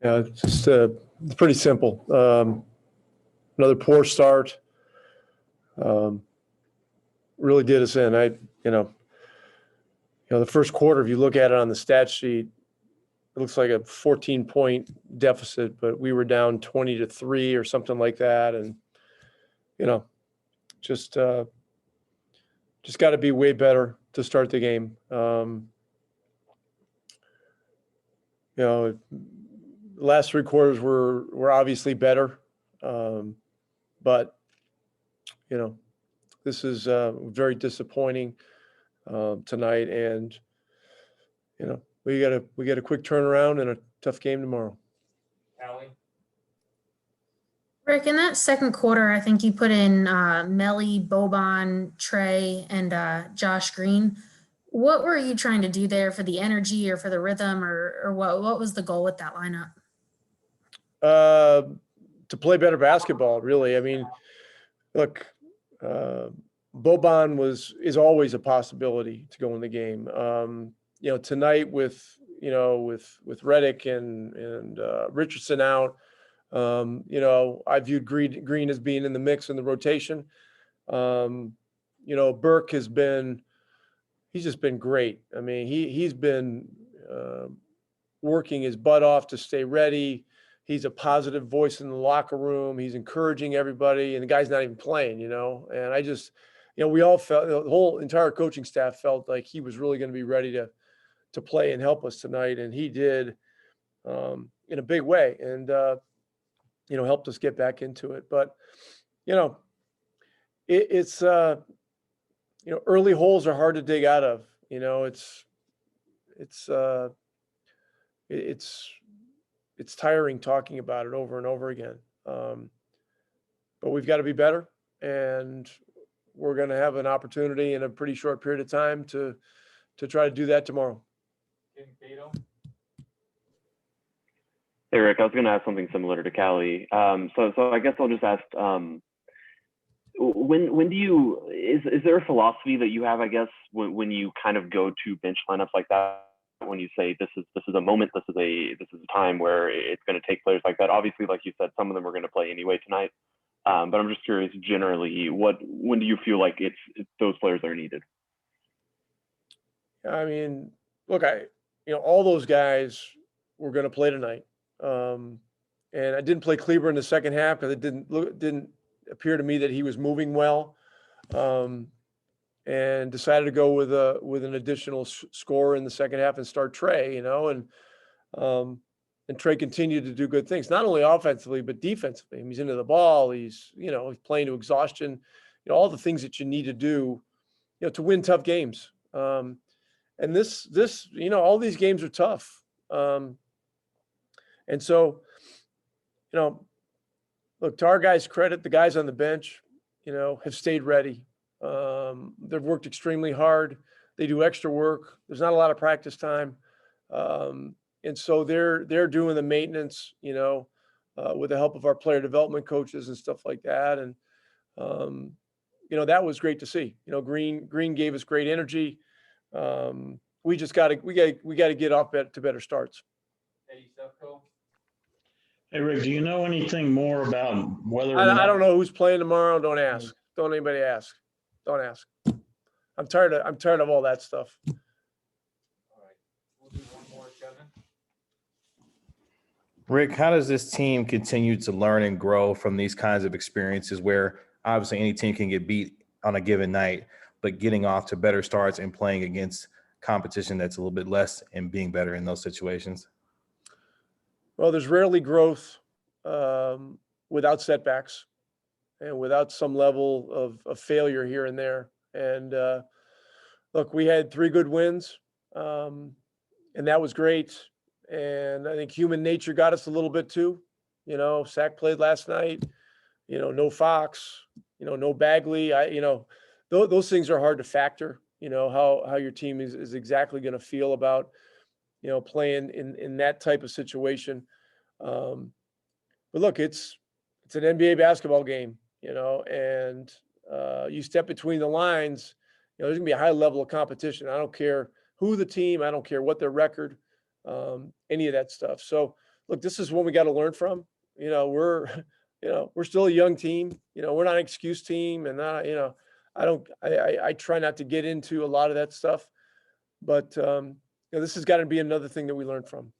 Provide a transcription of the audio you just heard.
Yeah, it's just it's pretty simple. Another poor start. Really did us in. The first quarter, if you look at it on the stat sheet, it looks like a 14-point deficit, but we were down 20-3 or something like that, and just got to be way better to start the game. Last three quarters were obviously better, but this is very disappointing tonight, and we got a quick turnaround and a tough game tomorrow. Allie? Rick, in that second quarter, I think you put in Melly, Boban, Trey, and Josh Green. What were you trying to do there for the energy or for the rhythm, or what was the goal with that lineup? To play better basketball, really. I mean, look, Boban is always a possibility to go in the game. Tonight with Redick and Richardson out, I viewed Green as being in the mix in the rotation. Burke he's just been great. I mean, he's been working his butt off to stay ready. He's a positive voice in the locker room. He's encouraging everybody, and the guy's not even playing, and I just, we all felt, the whole entire coaching staff felt like he was really going to be ready to play and help us tonight. And he did in a big way, and, helped us get back into it. But, it's early holes are hard to dig out of. It's tiring talking about it over and over again. But we've got to be better, and we're going to have an opportunity in a pretty short period of time to try to do that tomorrow. Hey, Rick, I was going to ask something similar to Callie. So I guess I'll just ask, when do you, is there a philosophy that you have, I guess, when you kind of go to bench lineups like that, when you say this is a moment, this is a time where it's going to take players like that? Obviously, like you said, some of them are going to play anyway tonight. But I'm just curious, generally, when do you feel like it's those players are needed? I mean, look, all those guys were going to play tonight. And I didn't play Kleber in the second half because it didn't appear to me that he was moving well. And decided to go with an additional score in the second half and start Trey, and Trey continued to do good things, not only offensively, but defensively. He's into the ball. He's playing to exhaustion, all the things that you need to do, to win tough games. And this, all these games are tough. And so, look, to our guys' credit, the guys on the bench, have stayed ready. They've worked extremely hard. They do extra work. There's not a lot of practice time. And so they're doing the maintenance, with the help of our player development coaches and stuff like that. And, that was great to see. Green gave us great energy. We just got to get off to better starts. Hey, Rick, do you know anything more about whether or I don't know who's playing tomorrow. Don't ask. Don't anybody ask. Don't ask. I'm tired of all that stuff. All right. We'll do one more, Kevin. Rick, how does this team continue to learn and grow from these kinds of experiences where obviously any team can get beat on a given night, but getting off to better starts and playing against competition that's a little bit less and being better in those situations? Well, there's rarely growth without setbacks and without some level of failure here and there. And look, we had 3 good wins, and that was great. And I think human nature got us a little bit too. Sack played last night. No Fox. No Bagley. Those things are hard to factor. How your team is exactly going to feel about playing in that type of situation. But look, it's an NBA basketball game, and you step between the lines, there's gonna be a high level of competition. I don't care who the team, I don't care what their record, any of that stuff. So look, this is one we got to learn from. We're still a young team. We're not an excuse team, and I try not to get into a lot of that stuff, but this has got to be another thing that we learn from.